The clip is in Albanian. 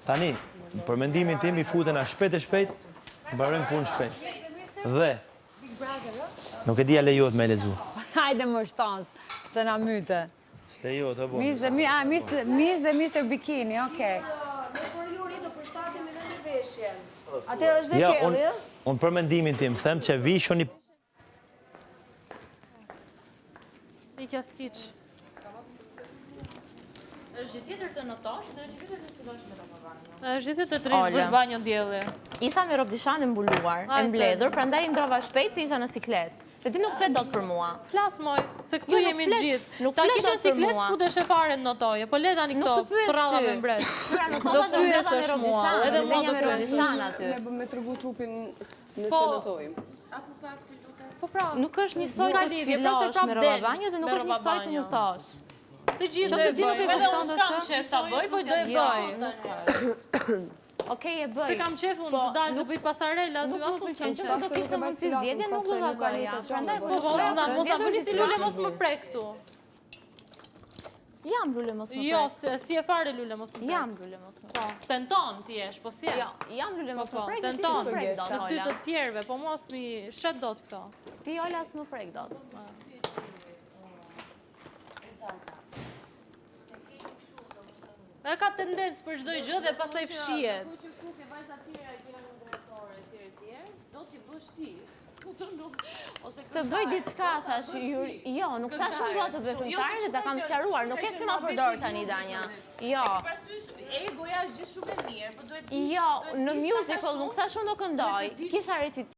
Tani, për mendimin tim i futen a shpejt e shpejt, mbarojmë punë shpejt. Dhe nuk e dia lejohet me lexu. Hajde më shtans, se na myte. S'lejohet apo. Miss dhe Mr. Bikini, okay. Ne për Juri do përshtatim edhe në veshjen. Atë është dhe Ja, Kelly, ë? unë për mendimin tim them që vishoni Ikja skiç. Është gjithë tjetër të notosh dhe është gjithë tjetër të fillosh me Ramadan. Është gjithë tjetër të rish bësh banjë dielli. Isha me robdishan e mbuluar, e mbledhur, prandaj ndrova shpejt se isha në siklet. Dhe ti nuk flet dot për mua. Flas moj, se këtu jemi të gjithë. Ta kishe siklet s'futesh e fare në notoje, po le tani këto tralla me mbret. Pyra notova dhe mbledha me robdishan, edhe mua do me robdishan aty. Ne bëm me tregu trupin nëse notojmë. Po pra, nuk është njësoj të sfilosh me roba banje dhe nuk është njësoj të notosh. Të gjithë do e bëj, edhe unë s'kam qef ta bëj, po do e bëj. Okej, e bëj. Se kam qef unë të dalë të bëj pasarela, aty as nuk kam qef. Do kishte mundësi zgjedhje, nuk do ta bëja. Prandaj po mos ta bëni si lule mos më prek këtu. Jam lule mos më prek. Jo, si e fare lule mos më prek. Jam lule mos më prek. Po, tenton ti jesh, po si e? Jo, jam lule mos më prek. Tenton, në sy të tjerëve, po mos mi shet dot këto. Ti Ola s'më prek dot. E ka tendencë për çdo gjë dhe pastaj fshihet. Të bëj diçka, thash, jo, nuk thash unë do të bëj filmtare dhe ta kam sqaruar, nuk e si ma përdor tani Danja. Jo. Egoja është gjë shumë e mirë, po duhet Jo, në musical nuk thash unë do këndoj. Kisha recit